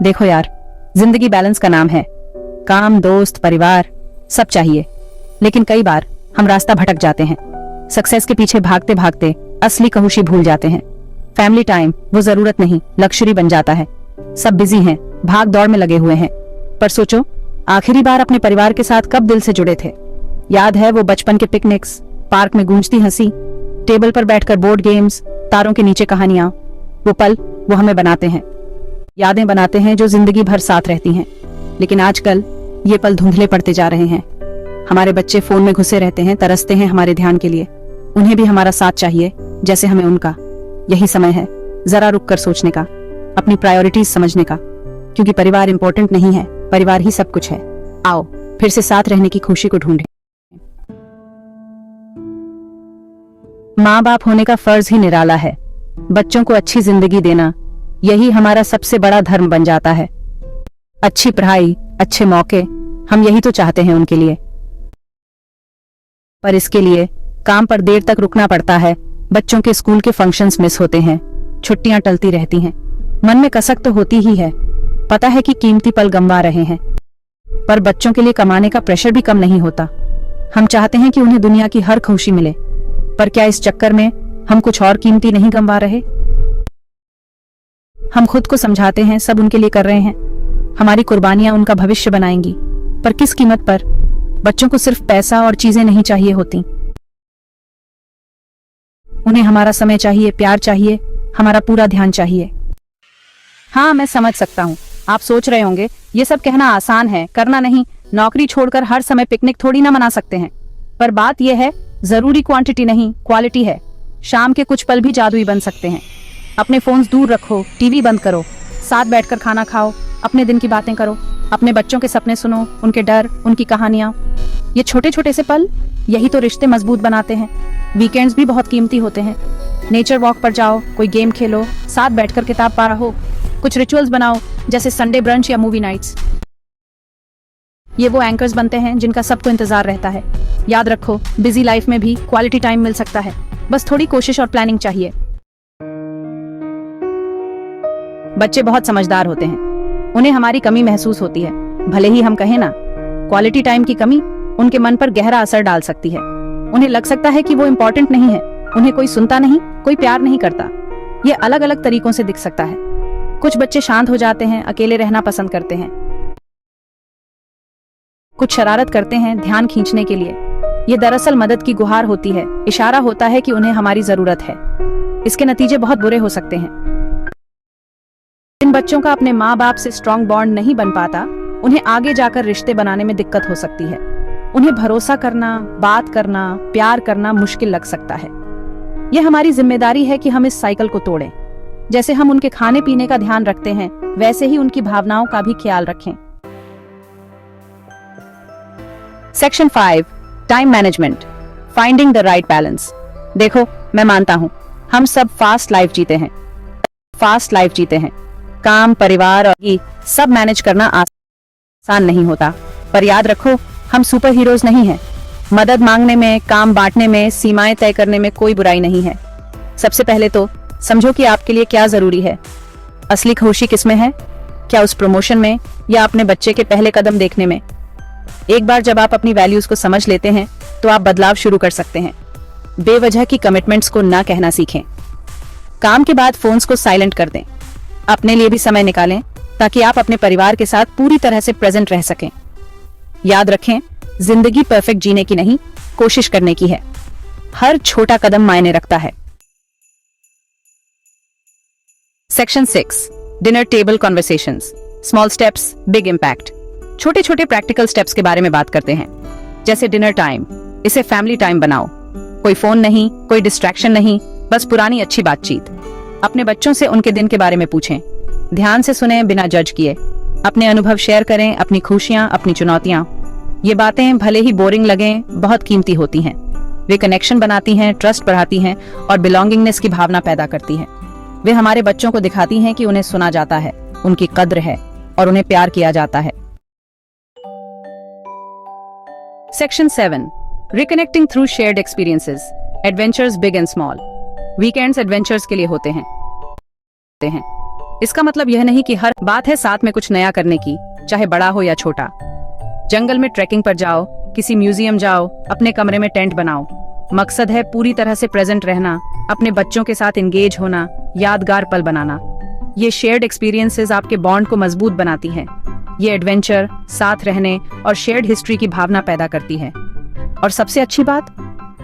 देखो यार, जिंदगी बैलेंस का नाम है। काम, दोस्त, परिवार सब चाहिए, लेकिन कई बार हम रास्ता भटक जाते हैं। सक्सेस के पीछे भागते भागते असली खुशी भूल जाते हैं। फैमिली टाइम वो जरूरत नहीं, लक्ष्य बन जाता है। सब बिजी हैं, भाग दौड़ में लगे हुए हैं, पर सोचो आखिरी बार अपने परिवार के साथ कब दिल से जुड़े थे? याद है वो बचपन के पिकनिक्स, पार्क में गूंजती हंसी, टेबल पर बैठकर बोर्ड गेम्स, तारों के नीचे कहानियां। वो पल वो हमें बनाते हैं, यादें बनाते हैं जो जिंदगी भर साथ रहती हैं। लेकिन आजकल ये पल धुंधले पड़ते जा रहे हैं। हमारे बच्चे फोन में घुसे रहते हैं, तरसते हैं हमारे ध्यान के लिए। उन्हें भी हमारा साथ चाहिए जैसे हमें उनका। यही समय है जरा रुक कर सोचने का, अपनी प्रायोरिटीज समझने का, क्योंकि परिवार इंपॉर्टेंट नहीं है, परिवार ही सब कुछ है। आओ फिर से साथ रहने की खुशी को ढूंढें। माँ बाप होने का फर्ज ही निराला है। बच्चों को अच्छी जिंदगी देना, यही हमारा सबसे बड़ा धर्म बन जाता है। अच्छी पढ़ाई, अच्छे मौके, हम यही तो चाहते हैं उनके लिए। पर इसके लिए काम पर देर तक रुकना पड़ता है। बच्चों के स्कूल के फंक्शंस मिस होते हैं, छुट्टियां टलती रहती हैं। मन में कसक तो होती ही है, पता है कि कीमती पल गंवा रहे हैं, पर बच्चों के लिए कमाने का प्रेशर भी कम नहीं होता। हम चाहते हैं कि उन्हें दुनिया की हर खुशी मिले, पर क्या इस चक्कर में हम कुछ और कीमती नहीं गंवा रहे? हम खुद को समझाते हैं सब उनके लिए कर रहे हैं, हमारी कुर्बानियां उनका भविष्य बनाएंगी, पर किस कीमत पर? बच्चों को सिर्फ पैसा और चीजें नहीं चाहिए होती, उन्हें हमारा समय चाहिए, प्यार चाहिए, हमारा पूरा ध्यान चाहिए। हाँ, मैं समझ सकता हूँ, आप सोच रहे होंगे ये सब कहना आसान है, करना नहीं। नौकरी छोड़कर हर समय पिकनिक थोड़ी ना मना सकते हैं, पर बात यह है जरूरी क्वांटिटी नहीं, क्वालिटी है। शाम के कुछ पल भी जादुई बन सकते हैं। अपने फोन्स दूर रखो, टीवी बंद करो, साथ बैठकर खाना खाओ, अपने दिन की बातें करो, अपने बच्चों के सपने सुनो, उनके डर, उनकी कहानियां। ये छोटे छोटे से पल यही तो रिश्ते मजबूत बनाते हैं। वीकेंड्स भी बहुत कीमती होते हैं। नेचर वॉक पर जाओ, कोई गेम खेलो, साथ बैठकर किताब पढ़ो, कुछ रिचुअल्स बनाओ जैसे संडे ब्रंच या मूवी नाइट्स। ये वो एंकर्स बनते हैं जिनका सबको इंतजार रहता है। याद रखो, बिजी लाइफ में भी क्वालिटी टाइम मिल सकता है, बस थोड़ी कोशिश और प्लानिंग चाहिए। बच्चे बहुत समझदार होते हैं, उन्हें हमारी कमी महसूस होती है। भले ही हम कहें ना, क्वालिटी टाइम की कमी उनके मन पर गहरा असर डाल सकती है। उन्हें लग सकता है कि वो इम्पोर्टेंट नहीं है, उन्हें कोई सुनता नहीं, कोई प्यार नहीं करता। ये अलग अलग तरीकों से दिख सकता है। कुछ बच्चे शांत हो जाते हैं, अकेले रहना पसंद करते हैं, कुछ शरारत करते हैं ध्यान खींचने के लिए। ये दरअसल मदद की गुहार होती है, इशारा होता है कि उन्हें हमारी जरूरत है। इसके नतीजे बहुत बुरे हो सकते हैं। इन बच्चों का अपने माँ बाप से स्ट्रॉन्ग बॉन्ड नहीं बन पाता, उन्हें आगे जाकर रिश्ते बनाने में दिक्कत हो सकती है। उन्हें भरोसा करना, बात करना, प्यार करना मुश्किल लग सकता है। यह हमारी जिम्मेदारी है कि हम इस साइकिल को तोड़ें। जैसे हम उनके खाने पीने का ध्यान रखते हैं, वैसे ही उनकी भावनाओं का भी ख्याल रखें। Section 5, time management, finding the right balance. देखो, मैं मानता हूँ हम सब फास्ट लाइफ जीते हैं। काम, परिवार और ये सब मैनेज करना आसान नहीं होता, पर याद रखो हम सुपर हीरोज नहीं हैं। मदद मांगने में, काम बांटने में, सीमाएं तय करने में कोई बुराई नहीं है। सबसे पहले तो समझो कि आपके लिए क्या जरूरी है। असली खुशी किसमें है? क्या उस प्रमोशन में या अपने बच्चे के पहले कदम देखने में? एक बार जब आप अपनी वैल्यूज को समझ लेते हैं तो आप बदलाव शुरू कर सकते हैं। बेवजह की कमिटमेंट्स को ना कहना सीखें। काम के बाद फोन्स को साइलेंट कर दें। अपने लिए भी समय निकालें ताकि आप अपने परिवार के साथ पूरी तरह से प्रेजेंट रह सकें। याद रखें, जिंदगी परफेक्ट जीने की नहीं, कोशिश करने की है। हर छोटा कदम मायने रखता है। Section 6, dinner table conversations, small steps, big impact. छोटे छोटे प्रैक्टिकल स्टेप्स के बारे में बात करते हैं, जैसे डिनर टाइम। इसे फैमिली टाइम बनाओ। कोई फोन नहीं, कोई डिस्ट्रैक्शन नहीं, बस पुरानी अच्छी बातचीत। अपने बच्चों से उनके दिन के बारे में पूछें, ध्यान से सुने बिना जज किए। अपने अनुभव शेयर करें, अपनी खुशियां, अपनी चुनौतियां। ये बातें भले ही बोरिंग लगें, बहुत कीमती होती हैं। वे कनेक्शन बनाती हैं, ट्रस्ट बढ़ाती हैं और बिलोंगिंगनेस की भावना पैदा करती हैं। वे हमारे बच्चों को दिखाती हैं कि उन्हें सुना जाता है, उनकी कद्र है और उन्हें प्यार किया जाता है। Section 7, reconnecting through shared experiences, adventures big and small. Weekends adventures के लिए होते हैं। इसका मतलब यह नहीं कि हर बात है साथ में कुछ नया करने की, चाहे बड़ा हो या छोटा। जंगल में ट्रैकिंग पर जाओ, किसी म्यूजियम जाओ, अपने कमरे में टेंट बनाओ। मकसद है पूरी तरह से प्रेजेंट रहना, अपने बच्चों के साथ एंगेज होना, यादगार पल बनाना। ये शेयर्ड एक्सपीरियंसेस आपके बॉन्ड को मजबूत बनाती हैं। ये एडवेंचर, साथ रहने और शेयर्ड हिस्ट्री की भावना पैदा करती है। और सबसे अच्छी बात,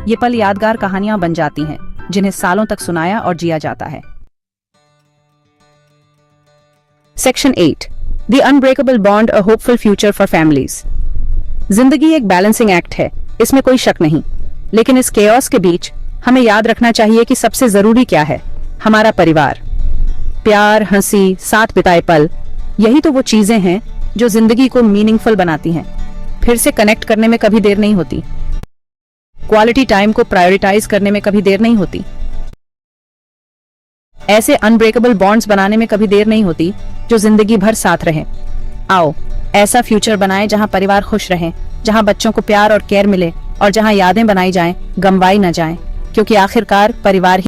ये पल यादगार कहानियां बन जाती हैं, जिन्हें सालों तक सुनाया और जिया जाता है। Section 8, the unbreakable bond, a hopeful future for families. जिंदगी एक बैलेंसिंग एक्ट है, इसमें कोई शक नहीं। लेकिन इस केओस के बीच हमें याद रखना चाहिए कि सबसे जरूरी क्या है, हमारा परिवार। प्यार, हंसी, साथ बिताए पल, यही तो वो चीजें हैं जो जिंदगी को मीनिंगफुल बनाती हैं। फिर से कनेक्ट करने में कभी देर नहीं होती। क्वालिटी टाइम को प्रायोरिटाइज करने में कभी देर नहीं होती। ऐसे अनब्रेकेबल बॉन्ड्स बनाने में कभी देर नहीं होती जो जिंदगी भर साथ रहे। आओ ऐसा फ्यूचर बनाएं जहां परिवार खुश रहे, जहां बच्चों को प्यार और केयर मिले और जहां यादें बनाई जाएं, गमवाई न जाएं, क्योंकि आखिरकार परिवार ही